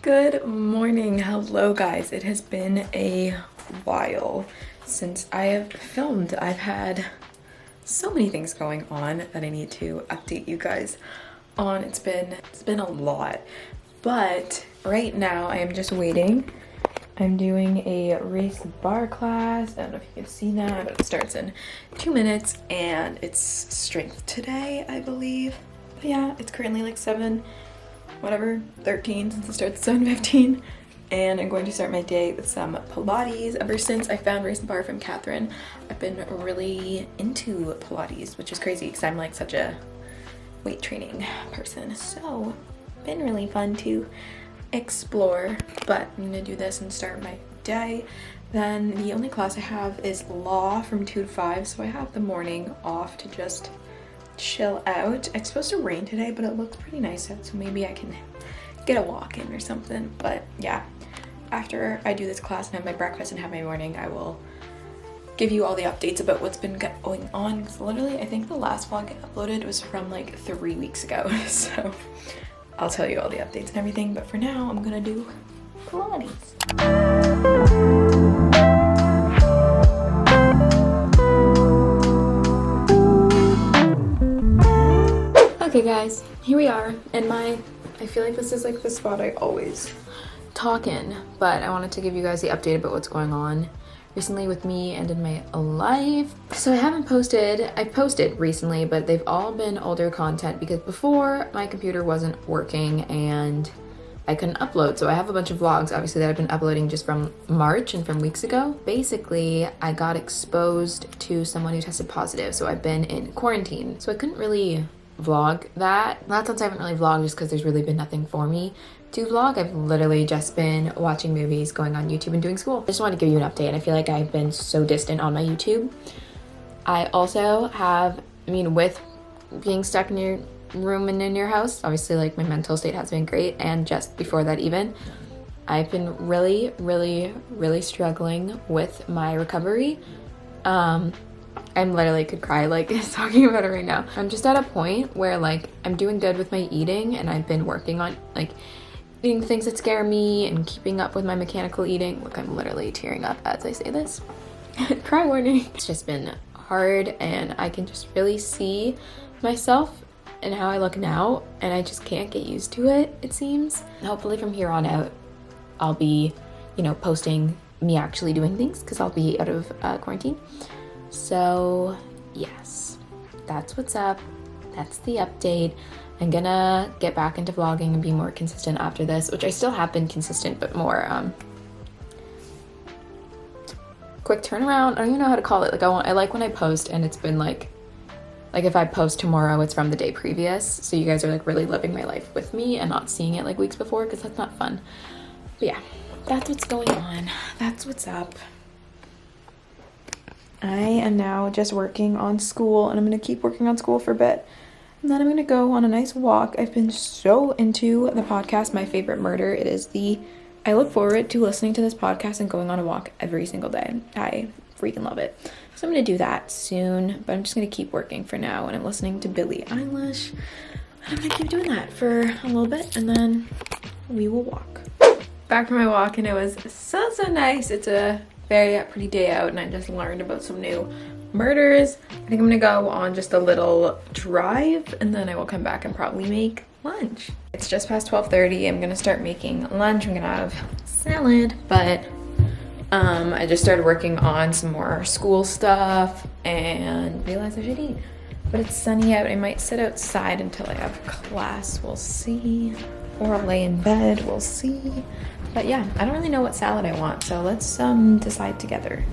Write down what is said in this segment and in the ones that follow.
Good morning. Hello guys. It has been a while since I have filmed. I've had so many things going on that I need to update you guys on. It's been a lot. But right now I am just waiting. I'm doing a race bar class. I don't know if you can see that, but it starts in 2 minutes and it's strength today, I believe. But yeah, it's currently like 13 since it starts at 7:15, and I'm going to start my day with some Pilates. Ever since I found Race and Bar from Catherine, I've been really into Pilates, which is crazy because I'm like such a weight training person. So been really fun to explore, but I'm gonna do this and start my day. Then the only class I have is law from 2 to 5, so I have the morning off to just chill out. It's supposed to rain today, but it looks pretty nice out, so maybe I can get a walk in or something. But yeah, after I do this class and have my breakfast and have my morning, I will give you all the updates about what's been going on, because literally I think the last vlog I uploaded was from like 3 weeks ago. So I'll tell you all the updates and everything, but for now I'm gonna do Pilates. Okay guys, here we are in I feel like this is like the spot I always talk in, but I wanted to give you guys the update about what's going on recently with me and in my life. So I posted recently, but they've all been older content because before my computer wasn't working and I couldn't upload. So I have a bunch of vlogs obviously that I've been uploading just from March and from weeks ago. Basically, I got exposed to someone who tested positive, so I've been in quarantine. So I couldn't really vlog that. Not since I haven't really vlogged just because there's really been nothing for me to vlog. I've literally just been watching movies, going on YouTube, and doing school. I just wanted to give you an update. I feel like I've been so distant on my YouTube. I also have, with being stuck in your room and in your house, obviously like my mental state has been great, and just before that even, I've been really struggling with my recovery. I'm literally could cry like talking about it right now. I'm just at a point where like I'm doing good with my eating, and I've been working on like eating things that scare me and keeping up with my mechanical eating. Look, I'm literally tearing up as I say this. Cry warning. It's just been hard, and I can just really see myself and how I look now, and I just can't get used to it, it seems. Hopefully from here on out, I'll be, posting me actually doing things because I'll be out of quarantine. So yes, that's what's up. That's the update. I'm gonna get back into vlogging and be more consistent after this, which I still have been consistent, but more quick turnaround. I don't even know how to call it. Like I like when I post and it's been like if I post tomorrow, it's from the day previous, so you guys are like really living my life with me and not seeing it like weeks before, because that's not fun. But yeah, that's what's going on. That's what's up. I am now just working on school, and I'm going to keep working on school for a bit. And then I'm going to go on a nice walk. I've been so into the podcast, My Favorite Murder. I look forward to listening to this podcast and going on a walk every single day. I freaking love it. So I'm going to do that soon, but I'm just going to keep working for now. And I'm listening to Billie Eilish. And I'm going to keep doing that for a little bit, and then we will walk. Back from my walk, and it was so nice. It's a very pretty day out, and I just learned about some new murders. I think I'm gonna go on just a little drive, and then I will come back and probably make lunch. It's just past 12:30. I'm gonna start making lunch. I'm gonna have salad, but I just started working on some more school stuff and realized I should eat. But it's sunny out. I might sit outside until I have class. We'll see. Or I'll lay in bed. We'll see. But yeah, I don't really know what salad I want, so let's decide together.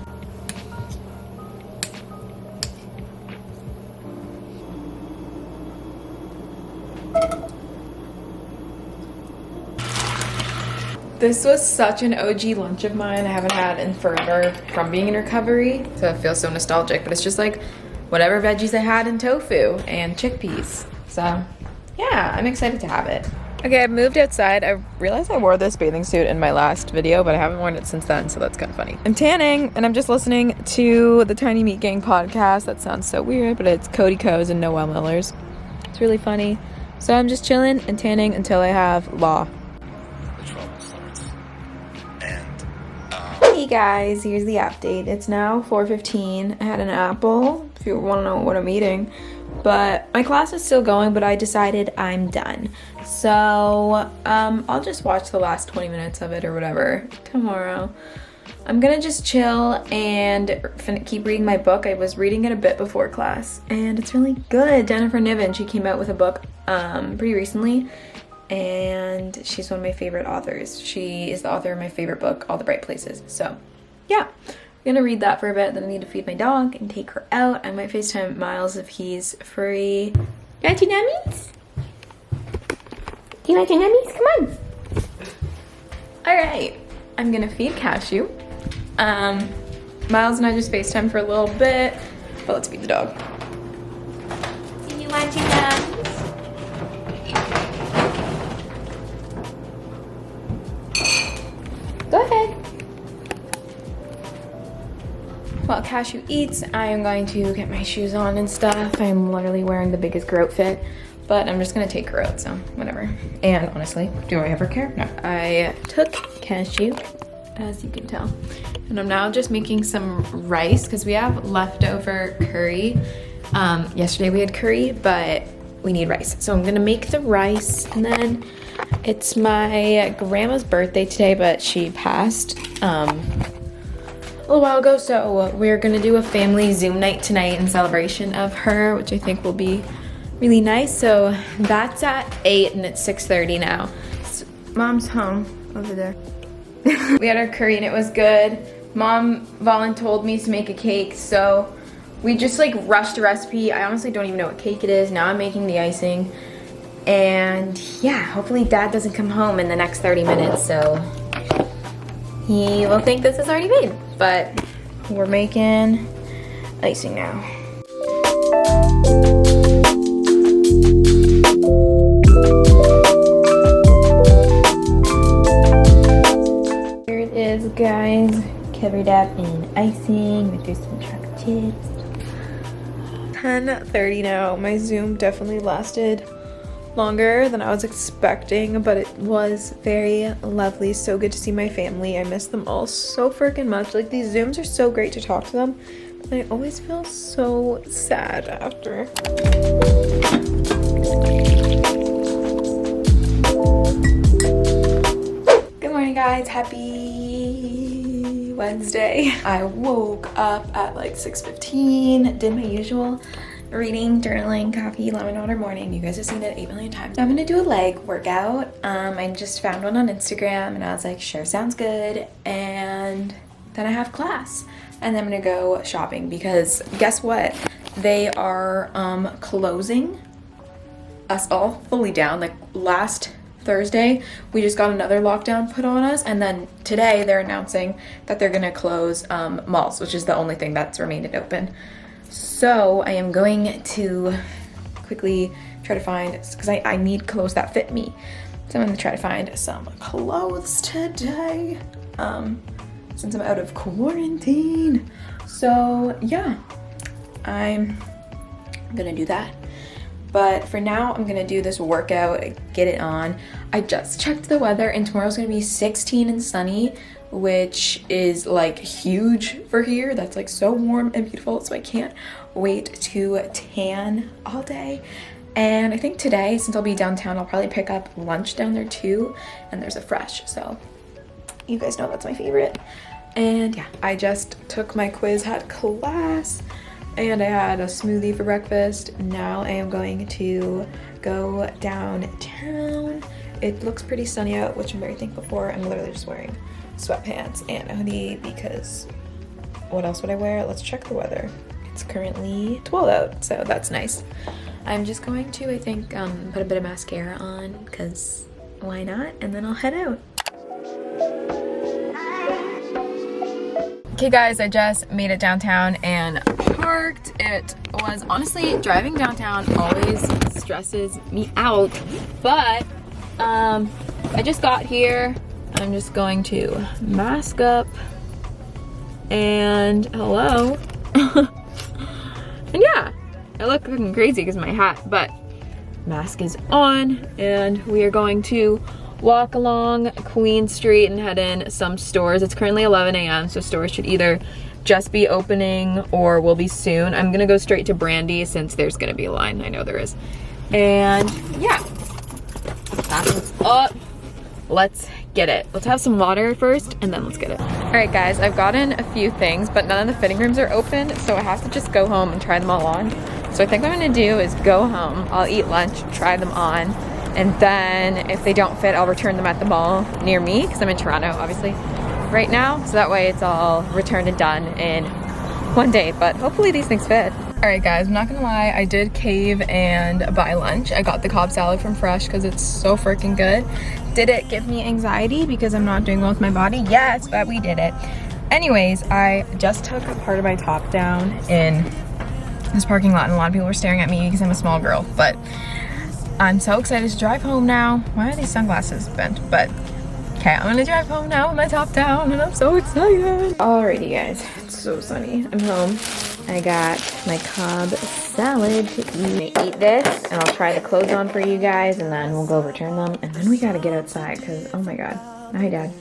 This was such an OG lunch of mine. I haven't had in forever from being in recovery, so it feels so nostalgic, but it's just like whatever veggies I had in tofu and chickpeas. So yeah, I'm excited to have it. Okay, I've moved outside. I realized I wore this bathing suit in my last video, but I haven't worn it since then, so that's kind of funny. I'm tanning, and I'm just listening to the Tiny Meat Gang podcast. That sounds so weird, but it's Cody Coes and Noel Millers. It's really funny. So I'm just chilling and tanning until I have law. the trouble starts. And Hey guys, here's the update. It's now 4:15. I had an apple, if you want to know what I'm eating. But my class is still going, but I decided I'm done. So I'll just watch the last 20 minutes of it or whatever tomorrow. I'm gonna just chill and keep reading my book. I was reading it a bit before class, and it's really good. Jennifer Niven, she came out with a book pretty recently, and she's one of my favorite authors. She is the author of my favorite book, All the Bright Places. So yeah, I'm gonna read that for a bit, then I need to feed my dog and take her out. I might FaceTime Miles if he's free. You like your nummies? Do you like your nummies? Come on. All right, I'm gonna feed Cashew. Miles and I just FaceTime for a little bit, but let's feed the dog. Do you want your nummies? Go ahead. While Cashew eats, I am going to get my shoes on and stuff. I'm literally wearing the biggest grout fit, but I'm just gonna take her out, so whatever. And honestly, do I ever care? No. I took Cashew, as you can tell, and I'm now just making some rice because we have leftover curry. Yesterday we had curry, but we need rice. So I'm gonna make the rice, and then it's my grandma's birthday today, but she passed a little while ago, so we're gonna do a family Zoom night tonight in celebration of her, which I think will be really nice. So that's at 8 and it's 6:30 now. Mom's home over there. We had our curry and it was good. Mom volunteered me to make a cake, so we just like rushed a recipe. I honestly don't even know what cake it is. Now I'm making the icing. And yeah, hopefully Dad doesn't come home in the next 30 minutes, so he will think this is already made. But we're making icing now. Here it is, guys. Covered up in icing with just some chocolate chips. 10:30 now. My Zoom definitely lasted longer than I was expecting, but it was very lovely. So good to see my family. I miss them all so freaking much. Like, these Zooms are so great to talk to them, but I always feel so sad after. Good morning, guys. Happy Wednesday. I woke up at like 6:15, did my usual reading, journaling, coffee, lemon water morning. You guys have seen it 8 million times. I'm gonna do a leg workout. I just found one on Instagram and I was like, sure, sounds good. And then I have class and then I'm gonna go shopping because guess what? They are closing us all fully down. Like last Thursday, we just got another lockdown put on us, and then today they're announcing that they're gonna close malls, which is the only thing that's remained open. So I am going to quickly try to find, because I need clothes that fit me. So I'm gonna try to find some clothes today, since I'm out of quarantine. So yeah, I'm gonna do that. But for now, I'm gonna do this workout, get it on. I just checked the weather and tomorrow's gonna be 16 and sunny, which is like huge for here. That's like so warm and beautiful, so I can't wait to tan all day. And I think today, since I'll be downtown, I'll probably pick up lunch down there too, and there's a Fresh, so you guys know that's my favorite. And yeah, I just took my quiz, had class, and I had a smoothie for breakfast. Now I am going to go downtown. It looks pretty sunny out, which I'm very thankful for. I'm literally just wearing sweatpants and a hoodie because what else would I wear? Let's check the weather. It's currently 12 out, so that's nice. I'm just going to, I think, put a bit of mascara on because why not? And then I'll head out. Okay guys, I just made it downtown and parked. It was honestly, driving downtown always stresses me out, but I just got here. I'm just going to mask up and hello. And yeah, I look fucking crazy because of my hat, but mask is on and we are going to walk along Queen Street and head in some stores. It's currently 11 a.m. so stores should either just be opening or will be soon. I'm gonna go straight to Brandy since there's gonna be a line. I know there is. And yeah, that's what's up. Let's get it. Let's have some water first and then let's get it. All right guys, I've gotten a few things, but none of the fitting rooms are open, so I have to just go home and try them all on. So I think what I'm gonna do is go home, I'll eat lunch, try them on, and then if they don't fit, I'll return them at the mall near me, because I'm in Toronto, obviously, right now. So that way it's all returned and done in one day, but hopefully these things fit. All right guys, I'm not gonna lie, I did cave and buy lunch. I got the Cobb salad from Fresh because it's so freaking good. Did it give me anxiety because I'm not doing well with my body? Yes, but we did it. Anyways, I just took part of my top down in this parking lot and a lot of people were staring at me because I'm a small girl, but I'm so excited to drive home now. Why are these sunglasses bent? But okay, I'm gonna drive home now with my top down and I'm so excited. Alrighty guys, it's so sunny. I'm home. I got my Cobb salad to eat. Eat this and I'll try the clothes on for you guys and then we'll go return them and then we gotta get outside because oh my god. Hi Dad.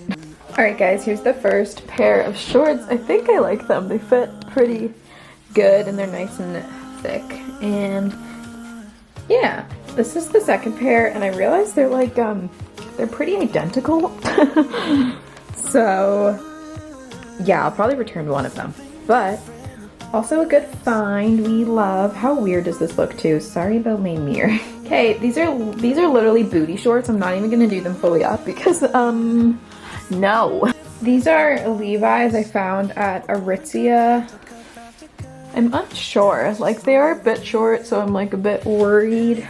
Alright guys, here's the first pair of shorts. I think I like them. They fit pretty good and they're nice and thick. And yeah, this is the second pair and I realized they're like they're pretty identical. So yeah, I'll probably return one of them. But also a good find. We love. How weird does this look too? Sorry about my mirror. Okay, these are literally booty shorts. I'm not even gonna do them fully up because no. These are Levi's I found at Aritzia. I'm unsure. Like they are a bit short, so I'm like a bit worried.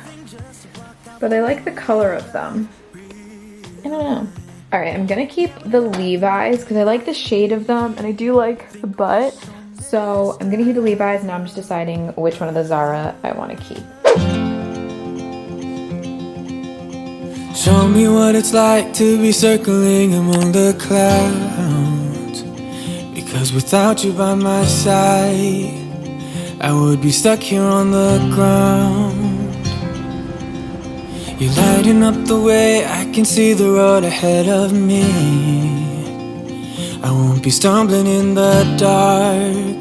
But I like the color of them. I don't know. Alright, I'm gonna keep the Levi's because I like the shade of them and I do like the butt. So I'm gonna keep the Levi's and now I'm just deciding which one of the Zara I want to keep. Show me what it's like to be circling among the clouds. Because without you by my side, I would be stuck here on the ground. You're lighting up the way, I can see the road ahead of me. I won't be stumbling in the dark.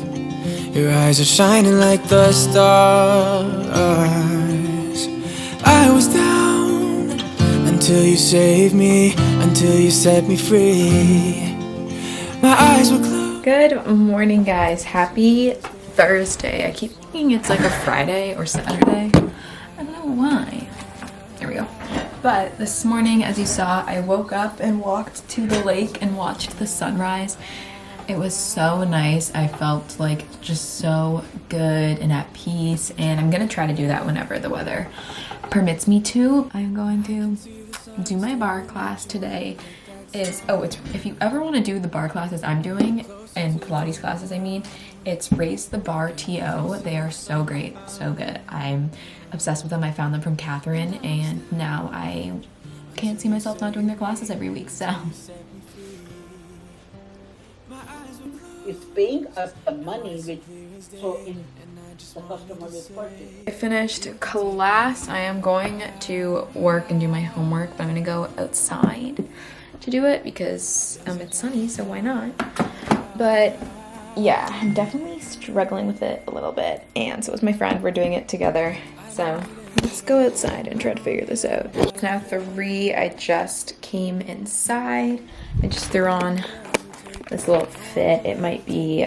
Your eyes are shining like the stars. I was down until you saved me, until you set me free. My eyes were closed. Good morning guys, happy Thursday. I keep thinking it's like a Friday or Saturday. I don't know why. There we go. But this morning, as you saw, I woke up and walked to the lake and watched the sunrise. It was so nice. I felt like just so good and at peace, and I'm gonna try to do that whenever the weather permits me to. I'm going to do my bar class today. If you ever want to do the bar classes I'm doing, and Pilates classes I mean, it's Raise the Bar TO. They are so great, so good. I'm obsessed with them. I found them from Catherine and now I can't see myself not doing their classes every week, so. It's paying us the money which so in the customer is working. I finished class. I am going to work and do my homework, but I'm gonna go outside to do it because it's sunny, so why not? But yeah, I'm definitely struggling with it a little bit, and so is my friend. We're doing it together, so let's go outside and try to figure this out. It's now 3. I just came inside. I just threw on this little fit. It might be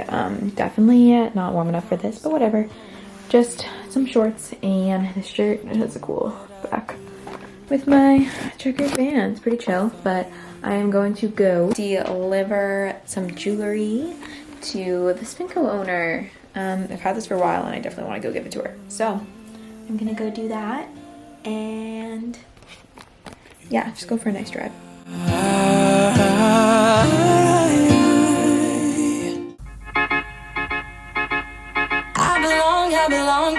definitely not warm enough for this, but whatever. Just some shorts and this shirt. It has a cool back with my checkered bands. Pretty chill, but I am going to go deliver some jewelry to the Spinco owner. I've had this for a while and I definitely want to go give it to her. So I'm gonna go do that and yeah, just go for a nice drive.